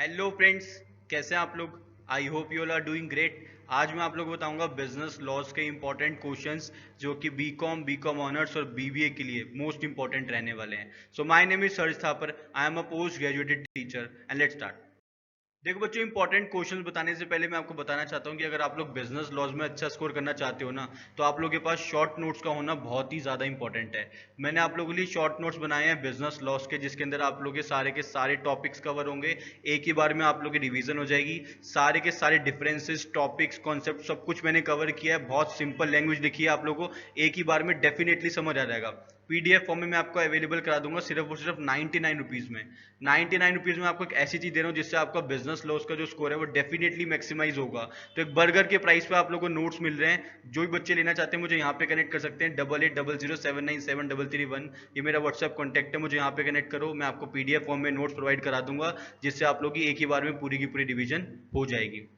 Hello friends, कैसे हैं आप लोग। I hope you all are doing great. आज मैं आप लोगों को बताऊंगा बिजनेस लॉज के इंपॉर्टेंट क्वेश्चंस जो कि बीकॉम ऑनर्स और बीबीए के लिए मोस्ट इंपॉर्टेंट रहने वाले हैं। So my name is surge Thapar, I am a post graduated teacher and let's start. देखो बच्चों, इंपॉर्टेंट क्वेश्चंस बताने से पहले मैं आपको बताना चाहता हूं कि अगर आप लोग बिजनेस लॉज में अच्छा स्कोर करना चाहते हो ना, तो आप लोगों के पास शॉर्ट नोट्स का होना बहुत ही ज़्यादा इंपॉर्टेंट है। मैंने आप लोगों के लिए शॉर्ट नोट्स बनाए हैं बिजनेस लॉज जिसके अंदर आप लोग के सारे टॉपिक्स कवर होंगे। एक ही बार में आप लोग की रिवीजन हो जाएगी। सारे के सारे डिफरेंसेस, टॉपिक्स, कॉन्सेप्ट सब कुछ मैंने कवर किया है। बहुत सिंपल लैंग्वेज लिखी है, आप लोगों को एक ही बार में डेफिनेटली समझ आ जाएगा। पीडीएफ फॉर्म में मैं आपको अवेलेबल करा दूंगा सिर्फ और सिर्फ 99 रुपीज़ में। 99 रुपीज़ में आपको एक ऐसी चीज़ दे रहा हूँ जिससे आपका बिजनेस लॉस का जो स्कोर है वो डेफिनेटली मैक्सिमाइज होगा। तो एक बर्गर के प्राइस पे आप लोगों को नोट्स मिल रहे हैं। जो भी बच्चे लेना चाहते हैं मुझे यहाँ पे कनेक्ट कर सकते हैं। 8800797331। ये मेरा व्हाट्सएप कॉन्टैक्ट है, मुझे यहाँ पे कनेक्ट करो। मैं आपको पीडीएफ फॉर्म में नोट्स प्रोवाइड करा दूंगा जिससे आप लोग की एक ही बार में पूरी की पूरी डिवीजन हो जाएगी।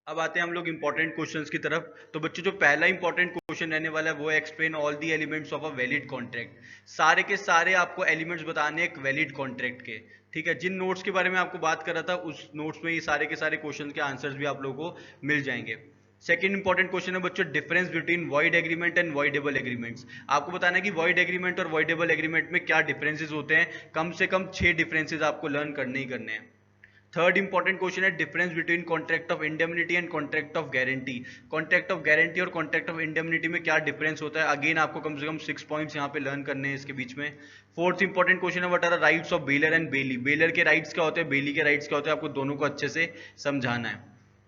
अब आते हैं हम लोग इंपॉर्टेंट क्वेश्चंस की तरफ। तो बच्चों, जो पहला इंपॉर्टेंट क्वेश्चन रहने वाला है वो है explain all the elements of a valid contract. सारे के सारे आपको एलिमेंट्स बताने हैं एक वैलिड कॉन्ट्रैक्ट के। ठीक है, जिन नोट्स के बारे में आपको बात कर रहा था उस नोट्स में ये सारे के सारे क्वेश्चंस के आंसर्स भी आप लोगों को मिल जाएंगे। सेकंड इंपॉर्टेंट क्वेश्चन है बच्चों, difference between void agreement and voidable agreements. आपको बताना है कि वॉइड एग्रीमेंट और वॉइडेबल एग्रीमेंट में क्या डिफरेंसेस होते हैं। कम से कम 6 डिफरेंसेस आपको लर्न करने ही करने हैं। थर्ड इंपॉर्टेंट क्वेश्चन है difference between contract of indemnity and contract of guarantee. Contract of guarantee और कॉन्ट्रैक्ट ऑफ इंडेमनिटी में क्या डिफरेंस होता है। अगेन आपको कम से कम 6 पॉइंट्स यहाँ पे लर्न करने हैं इसके बीच में। फोर्थ इंपॉर्टेंट क्वेश्चन है what are the rights of bailor and bailee. Bailor के राइट्स क्या होते हैं, बेली के राइट्स क्या होते हैं, आपको दोनों को अच्छे से समझाना है।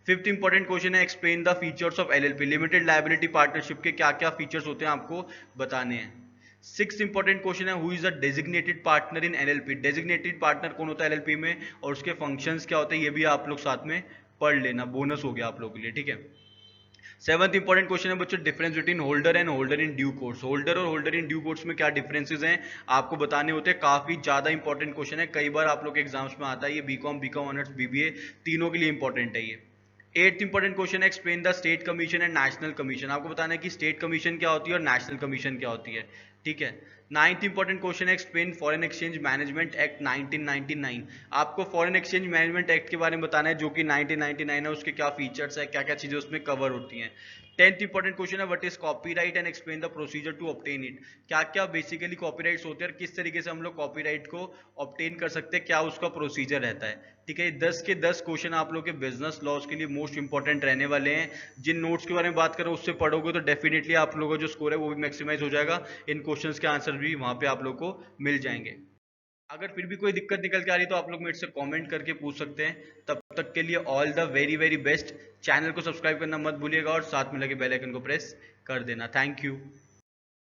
फिफ्थ इंपॉर्टेंट क्वेश्चन है explain the features of LLP. Limited liability partnership के क्या क्या फीचर्स होते हैं आपको बताने हैं। सिक्स इंपॉर्टेंट क्वेश्चन है who is the designated partner in LLP. Designated partner कौन होता है एलएलपी में और उसके फंक्शंस क्या होते हैं, ये भी आप लोग साथ में पढ़ लेना, बोनस हो गया आप लोगों के लिए। ठीक है। सेवंथ इंपॉर्टेंट क्वेश्चन है बच्चों difference between holder and holder in due course. Holder और होल्डर इन ड्यू कोर्स में क्या डिफरेंसेस हैं आपको बताने होते हैं। काफी ज्यादा इंपॉर्टेंट क्वेश्चन है, कई बार आप लोग के एग्जाम्स में आता है ये। बीकॉम ऑनर्स बीबीए तीनों के लिए इंपॉर्टेंट है ये। एट्थ इंपॉर्टेंट क्वेश्चन है explain the state commission and national commission. आपको बताना है कि स्टेट कमीशन क्या होती है और नेशनल कमीशन क्या होती है। ठीक है। नाइन्थ इंपॉर्टेंट क्वेश्चन है explain foreign exchange management act 1999। आपको फॉरेन एक्सचेंज मैनेजमेंट एक्ट के बारे में बताना है जो कि 1999 है, उसके क्या फीचर्स है, क्या क्या चीजें उसमें कवर होती हैं। टेंथ इंपॉर्टेंट क्वेश्चन है what is copyright and explain the procedure to obtain it. क्या क्या बेसिकली कॉपीराइट्स होते हैं और किस तरीके से हम लोग कॉपीराइट को ऑब्टेन कर सकते हैं, क्या उसका प्रोसीजर रहता है। ठीक है, 10 के 10 क्वेश्चन आप लोग के बिजनेस लॉज के लिए मोस्ट इंपॉर्टेंट रहने वाले हैं। जिन नोट्स के बारे में बात करें उससे पढ़ोगे तो डेफिनेटली आप लोगों का जो स्कोर है वो भी मैक्सिमाइज हो जाएगा। इन क्वेश्चंस के आंसर भी वहां पे आप लोग को मिल जाएंगे। अगर फिर भी कोई दिक्कत निकल के आ रही है तो आप लोग मेरे से कमेंट करके पूछ सकते हैं। तब तक के लिए all the very very best. Channel को सब्सक्राइब करना मत भूलिएगा और साथ में लगे बेल आइकन को प्रेस कर देना। Thank you.